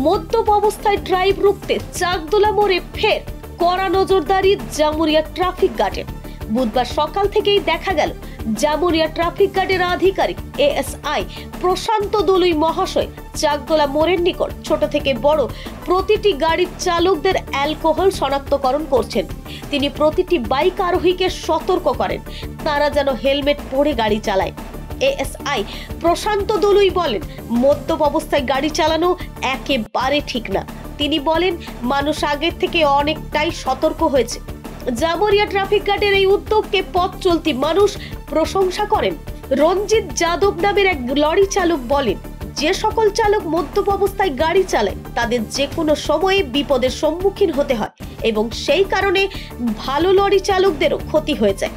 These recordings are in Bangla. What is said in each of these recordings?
মদ্যপ অবস্থায় ড্রাইভ রুখতে চাকদোলা মোড়ে ফের কড়া নজরদারি জামুরিয়া ট্রাফিক গার্ডের। বুধবার সকাল থেকেই দেখা গেল জামুরিয়া ট্রাফিক গার্ডের আধিকারিক এএসআই প্রশান্ত দলুই মহাশয় চাকদোলা মোড়ের নিকট ছোট থেকে বড় প্রতিটি গাড়ির চালকদের অ্যালকোহল শনাক্তকরণ করছেন। তিনি প্রতিটি বাইক আরোহীকে সতর্ক করেন তারা যেন হেলমেট পরে গাড়ি চালায়। এএসআই প্রশান্ত দলুই বলেন, মদ্যপ অবস্থায় গাড়ি চালানো একেবারে ঠিক না। তিনি বলেন, মানুষ আগের থেকে অনেকটাই সতর্ক হয়েছে। জামুরিয়া ট্রাফিক গার্ডের এই উদ্যোগকে পথ চলতি মানুষ প্রশংসা করেন। রঞ্জিত যাদব নামের এক লরি চালক বলেন, যে সকল চালক মদ্যপ অবস্থায় গাড়ি চালায় তাদের যে কোনো সময়ে বিপদের সম্মুখীন হতে হয় এবং সেই কারণে ভালো লরি চালকদেরও ক্ষতি হয়ে যায়।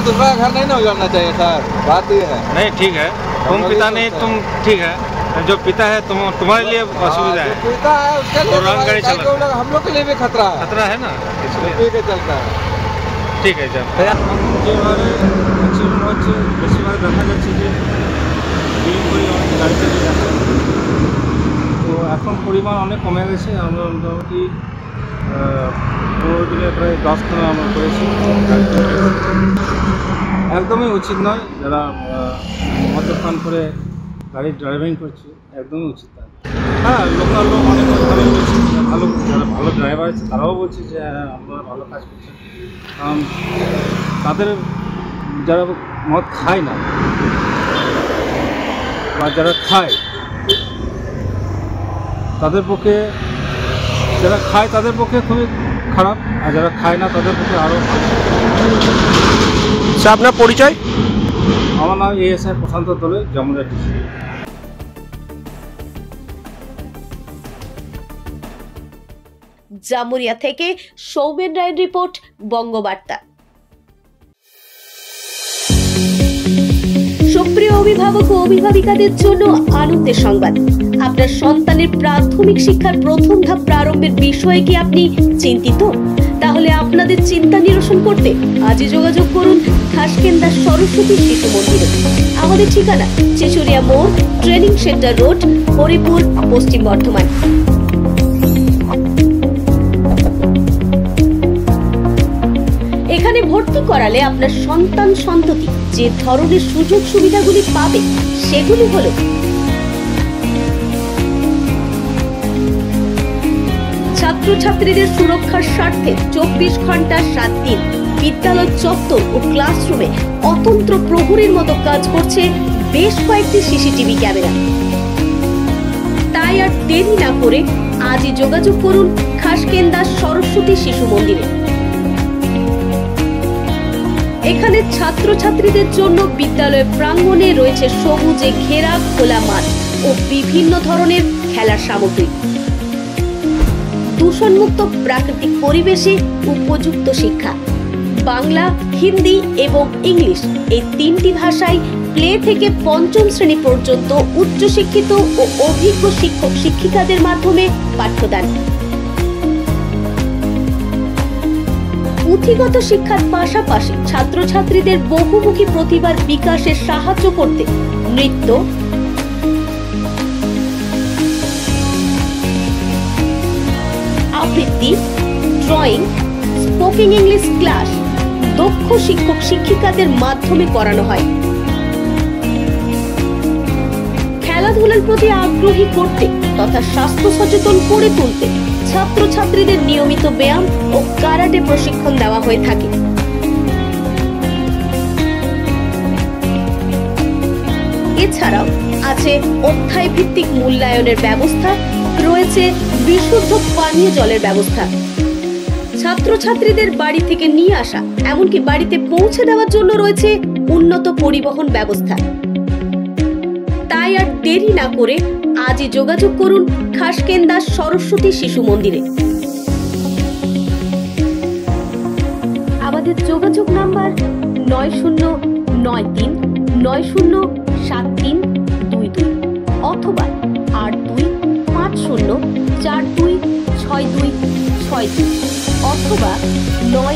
दूसरा घर नहीं ना उजाड़ना चाहिए सर, बात ये है। नहीं ठीक है, तुम पिता नहीं तुम ठीक है, जो पिता है तुम्हारे लिए असुविधा है। पिता है उसके लिए गाड़ी चला हम लोग के लिए भी खतरा है ना, इसलिए पी के चलता है। ঠিক আছে। যেভাবে অ্যাক্সিডেন্ট হচ্ছে বেশিরভাগ দেখা যাচ্ছে যে ড্রিঙ্ক করে অনেক গাড়ি চালিয়ে যাচ্ছে, তো এখন পরিমাণ অনেক কমে গেছে। আমরা মোটামুটি 15 দিনে প্রায় 10 খানা আমরা করেছি। একদমই উচিত নয়, যারা মদ্যপান করে গাড়ি ড্রাইভিং করছে একদমই উচিত নয়। হ্যাঁ, লোকাল লোক অনেক ভালো বলছে, ভালো যারা ভালো ড্রাইভার আছে তারাও বলছে যে হ্যাঁ আমরা ভালো কাজ করছি। কারণ তাদের যারা মদ খায় না বা যারা খায় তাদের পক্ষে, যারা খায় তাদের পক্ষে খুবই খারাপ, আর যারা খায় না তাদের পক্ষে আরও ভালো। আপনার পরিচয়? আমার নাম এএসআই প্রশান্ত দলুই, জামুরিয়া ডিস্ট্রিক্ট। জামুরিয়া থেকে সৌমেন রায়ের রিপোর্ট, বঙ্গবার্তা। সুপ্রিয় অভিভাবক ও অভিভাবিকাদের জন্য আনন্দের সংবাদ। আপনার সন্তানের প্রাথমিক শিক্ষার প্রথম ধাপ প্রারম্ভের বিষয়ে কি আপনি চিন্তিত? তাহলে আপনাদের চিন্তা নিরসন করতে আজই যোগাযোগ করুন খাসকেন্দা সরস্বতী শিশু মন্দিরে। আমাদের ঠিকানা চিচুরিয়া মোড়, ট্রেনিং সেন্টার রোড, হরিপুর, পশ্চিম বর্ধমান। এখানে ভর্তি করালে আপনার সন্তান সন্ততি যে ধরনের সুযোগ সুবিধাগুলি পাবে সেগুলি হলো ছাত্রছাত্রীদের সুরক্ষার স্বার্থে 24 ঘন্টা 7 দিন বিদ্যালয় চত্বর ও ক্লাসরুমে অতন্ত্র প্রহরীর মতো কাজ করছে বেশ কয়েকটি সিসিটিভি ক্যামেরা। তাই আর দেরি না করে আজই যোগাযোগ করুন খাসকেন্দা সরস্বতী শিশু মন্দিরে। এখানে ছাত্রছাত্রীদের জন্য বিদ্যালয়ের প্রাঙ্গণে রয়েছে সবুজে ঘেরা খোলা মাঠ ও বিভিন্ন ধরনের খেলার সামগ্রী। দূষণমুক্ত প্রাকৃতিক পরিবেশে উপযুক্ত শিক্ষা, বাংলা, হিন্দি এবং ইংলিশ এই 3টি ভাষায় প্লে থেকে 5ম শ্রেণী পর্যন্ত উচ্চশিক্ষিত ও অভিজ্ঞ শিক্ষক শিক্ষিকাদের মাধ্যমে পাঠ্যদান। পুঁথিগত শিক্ষার পাশাপাশি ছাত্রছাত্রীদের বহুমুখী প্রতিভার বিকাশে সাহায্য করতে নৃত্য, আবৃত্তি, ড্রয়িং, স্পোকেন ইংলিশ ক্লাস দক্ষ শিক্ষক শিক্ষিকাদের মাধ্যমে করানো হয়। খেলাধুলার প্রতি আগ্রহী করতে তথা স্বাস্থ্য সচেতন করে তুলতে ছাত্রছাত্রীদের নিয়মিত ব্যায়াম ও কারাটে প্রশিক্ষণ দেওয়া হয়ে থাকে। এছাড়াও আছে অধ্যায় ভিত্তিক মূল্যায়নের ব্যবস্থা, রয়েছে বিশুদ্ধ পানীয় জলের ব্যবস্থা। ছাত্রছাত্রীদের বাড়ি থেকে নিয়ে আসা এমনকি বাড়িতে পৌঁছে দেওয়ার জন্য রয়েছে উন্নত পরিবহন ব্যবস্থা। তাই আর দেরি না করে আজই যোগাযোগ করুন খাসকেন্দা সরস্বতী শিশু মন্দিরে। আমাদের যোগাযোগ নাম্বার 9093907322 অথবা 8250426262 অথবা 9